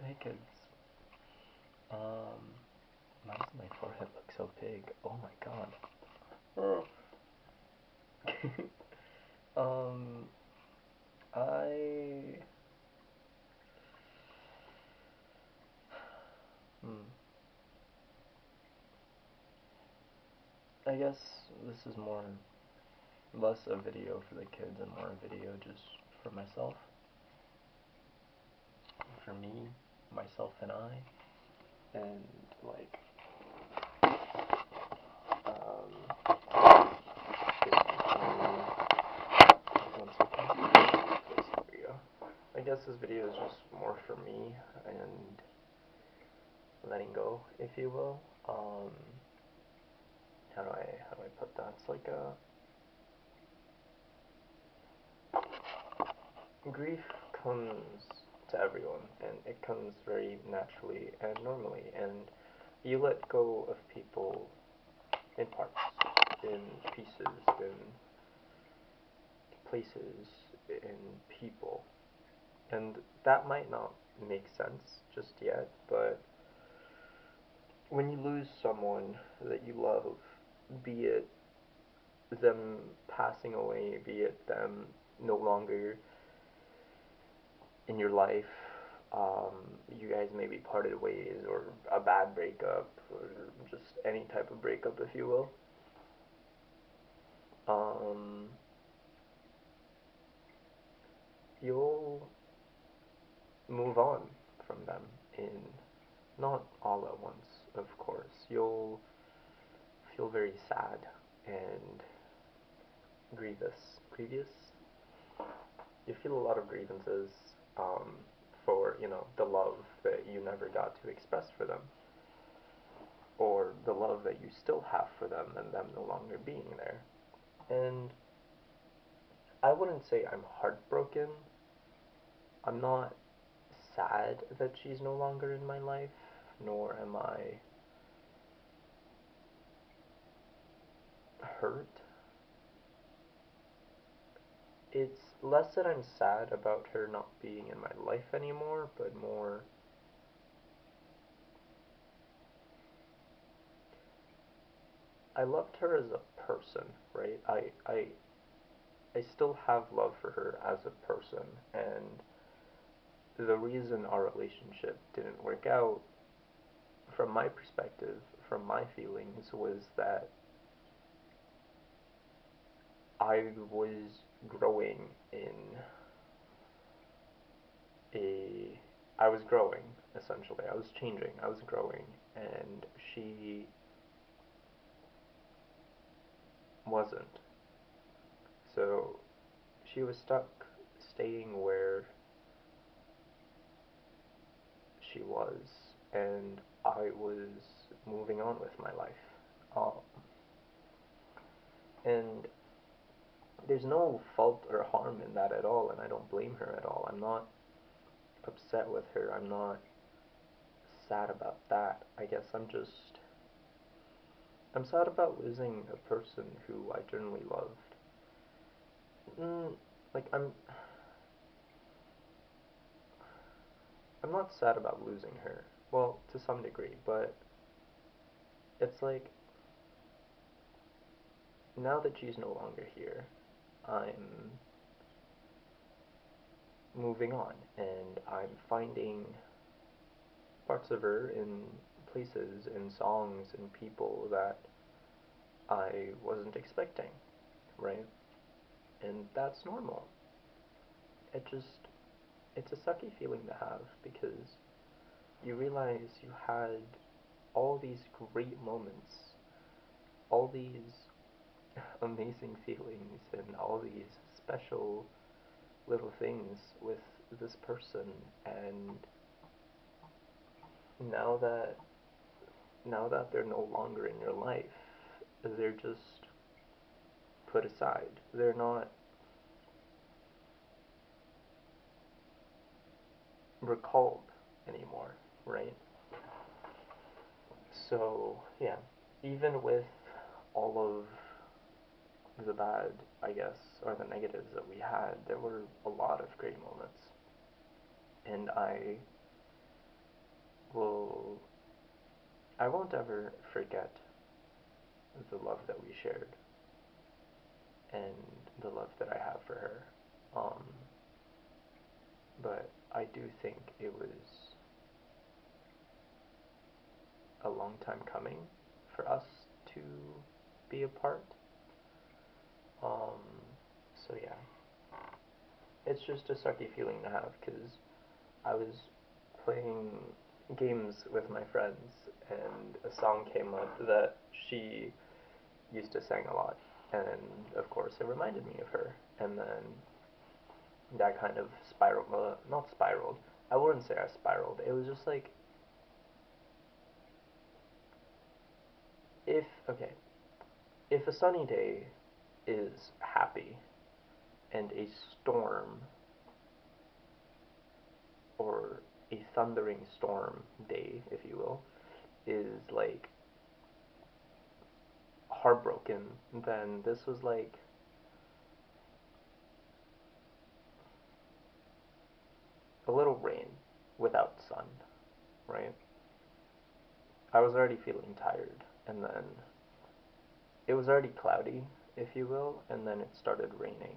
Hey kids. Why does my forehead look so big? Oh my god. Oh. um, I. Hmm. I guess this is less a video for the kids and more a video just for myself. For me, myself and I. And, like, one second. There we go. I guess this video is just more for me and letting go, if you will. How do I put that? It's like grief comes to everyone, and it comes very naturally and normally, and you let go of people in parts, in pieces, in places, in people, and that might not make sense just yet, but when you lose someone that you love, be it them passing away, be it them no longer in your life, you guys maybe parted ways, or a bad breakup, or just any type of breakup, if you will, um, you'll move on from them in not all at once, of course. You'll feel very sad and grievous. You feel a lot of grievances for, the love that you never got to express for them, or the love that you still have for them and them no longer being there. And I wouldn't say I'm heartbroken. I'm not sad that she's no longer in my life, nor am I hurt. It's less that I'm sad about her not being in my life anymore, but more I loved her as a person, right? I still have love for her as a person, and the reason our relationship didn't work out, from my perspective, from my feelings, was that I was growing in a. I was growing, essentially. I was changing, I was growing, and she wasn't. So she was stuck staying where she was, and I was moving on with my life. Um, and there's no fault or harm in that at all, and I don't blame her at all. I'm not upset with her. I'm not sad about that. I guess I'm sad about losing a person who I genuinely loved. Like I'm not sad about losing her. Well, to some degree, but it's like now that she's no longer here, I'm moving on, and I'm finding parts of her in places, in songs, in people that I wasn't expecting, right? And that's normal. It's a sucky feeling to have, because you realize you had all these great moments, all these amazing feelings, and all these special little things with this person, and now that they're no longer in your life, they're just put aside. They're not recalled anymore, right? So, yeah, even with all of the bad, I guess, or the negatives that we had, there were a lot of great moments. And will, I won't ever forget the love that we shared and the love that I have for her. Um, but I do think it was a long time coming for us to be apart. Um, so yeah, it's just a sucky feeling to have because I was playing games with my friends and a song came up that she used to sing a lot. And of course, it reminded me of her. And then that kind of spiraled, not spiraled, I wouldn't say I spiraled. It was just like, okay, if a sunny day is happy and a storm or a thundering storm day, if you will, is like heartbroken, then this was like a little rain without sun, right? I was already feeling tired, and then it was already cloudy, if you will, and then it started raining,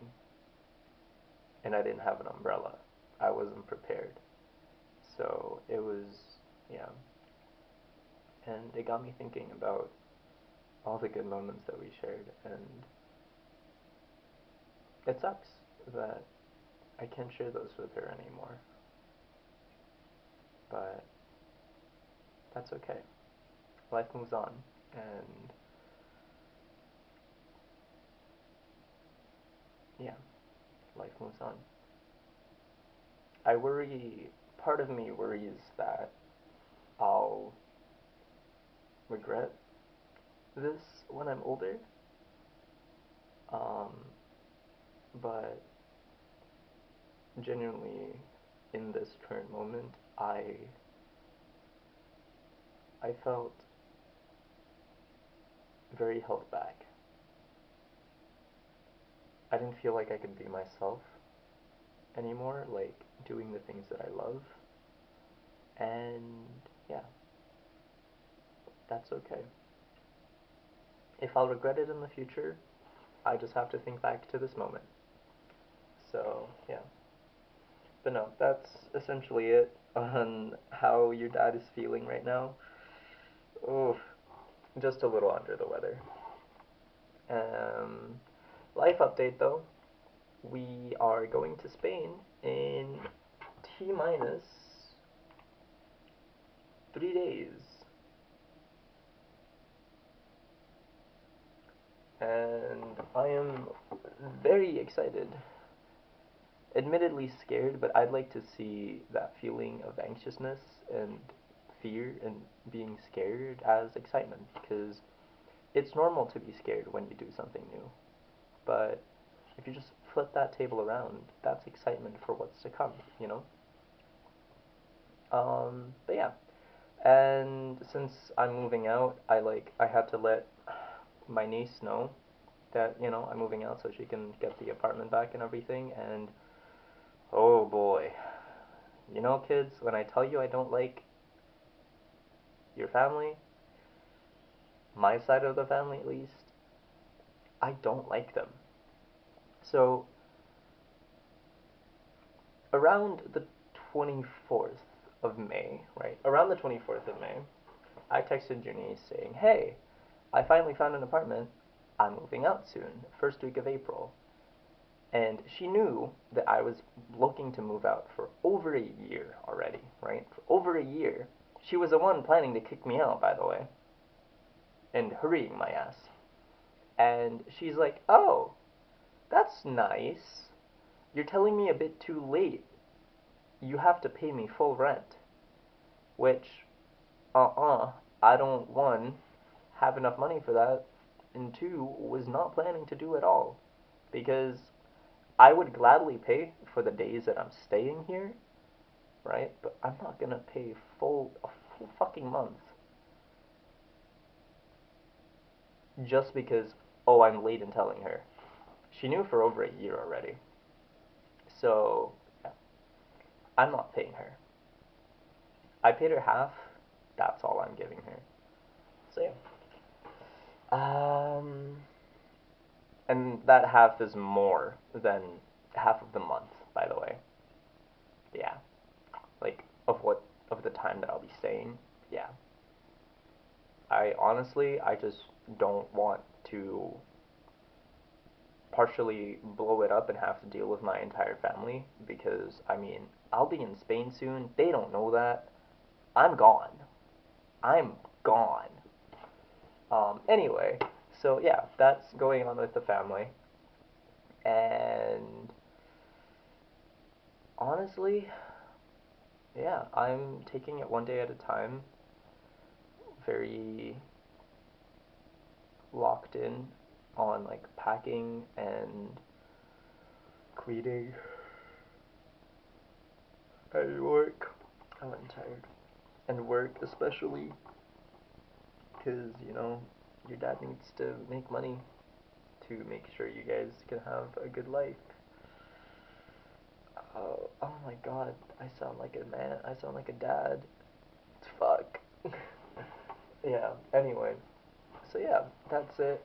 and I didn't have an umbrella. I wasn't prepared. So it was, yeah. And it got me thinking about all the good moments that we shared, and it sucks that I can't share those with her anymore. But that's okay. Life moves on, and yeah, life moves on. I worry, part of me worries that I'll regret this when I'm older. Um, but genuinely, in this current moment, I felt very held back. I didn't feel like I could be myself anymore, like doing the things that I love. And yeah, that's okay. If I'll regret it in the future, I just have to think back to this moment. So yeah. But no, that's essentially it on how your dad is feeling right now. Oh, just a little under the weather. Um, life update though. We are going to Spain in T minus 3 days. And I am very excited. Admittedly scared, but I'd like to see that feeling of anxiousness and fear and being scared as excitement because it's normal to be scared when you do something new. But if you just flip that table around, that's excitement for what's to come, you know? But yeah. And since I'm moving out, I had to let my niece know that, I'm moving out so she can get the apartment back and everything. And oh boy, kids, when I tell you I don't like your family, my side of the family at least, I don't like them. So around the 24th of May, right? Around the 24th of May, I texted Janice saying, "Hey, I finally found an apartment. I'm moving out soon, first week of April." And she knew that I was looking to move out for over a year already, right? For over a year. She was the one planning to kick me out, by the way, and hurrying my ass. And she's like, "Oh, that's nice. You're telling me a bit too late. You have to pay me full rent." Which, I don't, one, have enough money for that, and two, was not planning to do at all. Because I would gladly pay for the days that I'm staying here, right? But I'm not gonna pay a full fucking month just because, oh, I'm late in telling her. She knew for over a year already. So, yeah, I'm not paying her. I paid her half That's all I'm giving her. So yeah. And that half is more than half of the month, by the way. Yeah. Like of the time that I'll be staying. Yeah. I honestly I just don't want to partially blow it up and have to deal with my entire family because I mean, I'll be in Spain soon. They don't know that. I'm gone. I'm gone. Anyway, so yeah, that's going on with the family. And honestly, yeah, I'm taking it one day at a time, very locked in on like packing and cleaning and work. Oh, I'm tired. And work especially because, you know, your dad needs to make money to make sure you guys can have a good life. Oh my god, I sound like a man. I sound like a dad. Fuck. Yeah, anyway. So yeah, that's it.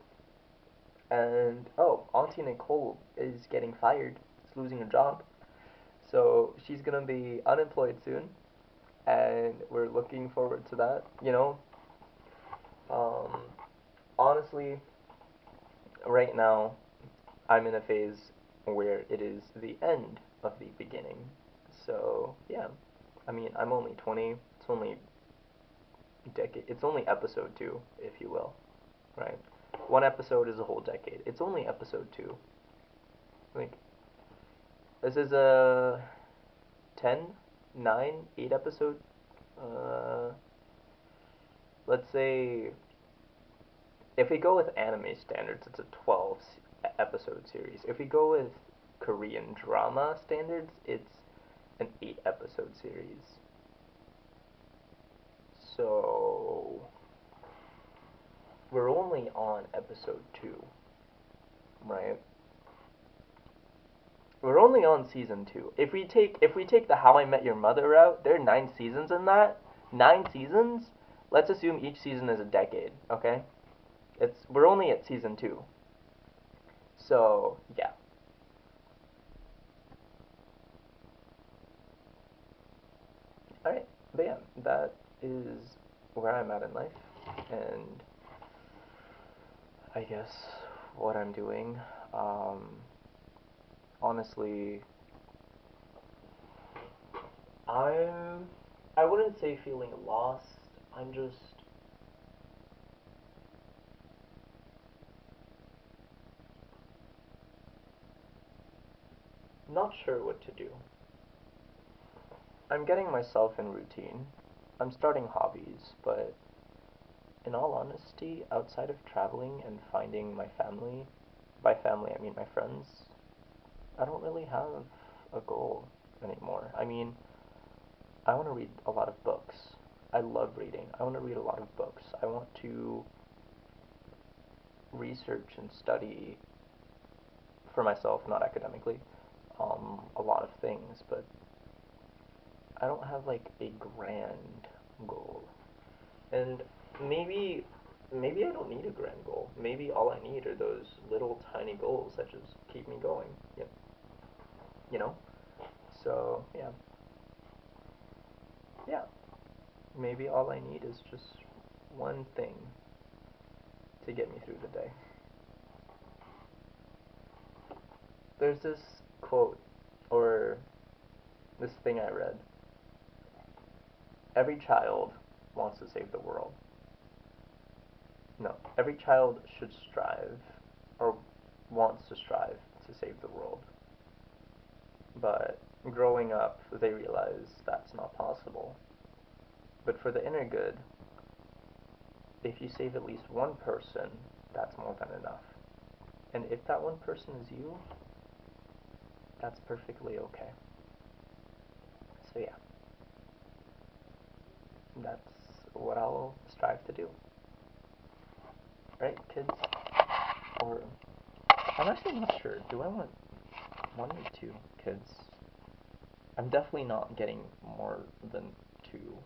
And oh, Auntie Nicole is getting fired. She's losing her job. So she's gonna be unemployed soon, and we're looking forward to that. Um, honestly, right now I'm in a phase where it is the end of the beginning. So yeah, I mean I'm only 20. It's only decade. It's only episode two, if you will, right? One episode is a whole decade. It's only episode two. Like this is a 10, 9, 8 episode. Uh, let's say if we go with anime standards, it's a 12 episode series. If we go with Korean drama standards, it's an 8 episode series. So we're only on episode 2, right? We're only on season 2. If we take the How I Met Your Mother route, there are 9 seasons in that. 9 seasons? Let's assume each season is a decade, okay? We're only at season 2. So, yeah. Alright, but yeah, that is where I'm at in life, and I guess what I'm doing. Honestly, I'm. I wouldn't say feeling lost. I'm just not sure what to do. I'm getting myself in routine. I'm starting hobbies, but in all honesty, outside of traveling and finding my family, by family I mean my friends, I don't really have a goal anymore. I mean, I want to read a lot of books. I love reading. I want to read a lot of books. I want to research and study for myself, not academically, a lot of things, but I don't have like a grand goal. And maybe maybe I don't need a grand goal. Maybe all I need are those little tiny goals that just keep me going. Yep. You know? So, yeah. Yeah. Maybe all I need is just one thing to get me through the day. There's this quote or this thing I read. Every child wants to save the world. No, every child should strive or wants to strive to save the world. But growing up, they realize that's not possible. But for the inner good, if you save at least one person, that's more than enough. And if that one person is you, that's perfectly okay. So yeah, that's what I'll strive to do. Right, kids? Or I'm actually not sure. Do I want one or two kids? I'm definitely not getting more than two.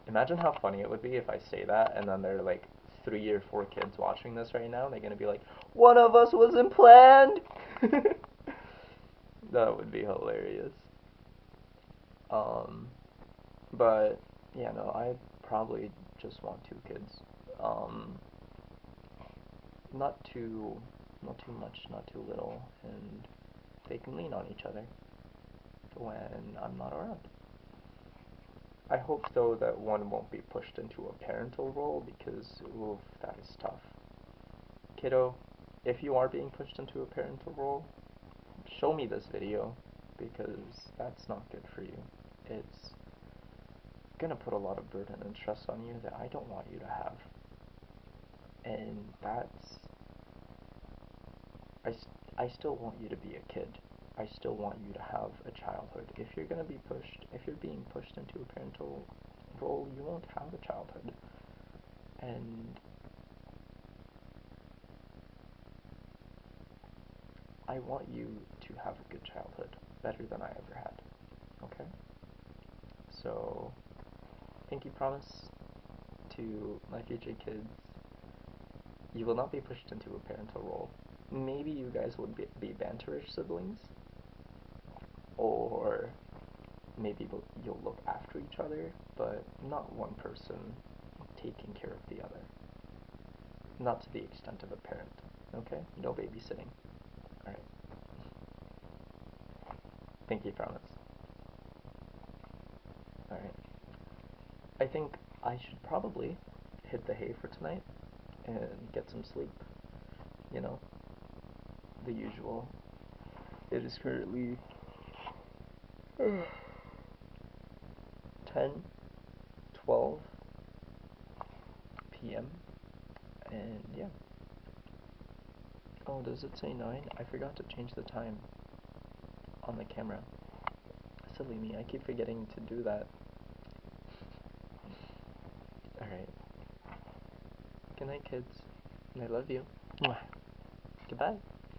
Imagine how funny it would be if I say that and then there are like 3 or 4 kids watching this right now. They're gonna be like, "One of us wasn't planned." That would be hilarious. Um, but yeah, no, I probably just want 2 kids. Um, not too, not too much, not too little, and they can lean on each other when I'm not around. I hope though that one won't be pushed into a parental role because, oof, that is tough. Kiddo, if you are being pushed into a parental role, show me this video because that's not good for you. It's gonna put a lot of burden and stress on you that I don't want you to have. And I, I still want you to be a kid. I still want you to have a childhood. If you're gonna be pushed, if you're being pushed into a parental role, you won't have a childhood. And I want you to have a good childhood, better than I ever had. Okay? So, pinky promise to my future kids, you will not be pushed into a parental role. Maybe you guys would be banterish siblings, or maybe you'll look after each other, but not one person taking care of the other. Not to the extent of a parent. Okay? No babysitting. Alright. Pinky promise. Alright. I think I should probably hit the hay for tonight and get some sleep. You know, the usual. It is currently 10:12 p.m. and yeah. Oh, does it say 9? I forgot to change the time on the camera. Silly me, I keep forgetting to do that. Alright. Good night, kids. I love you. Mwah. Goodbye.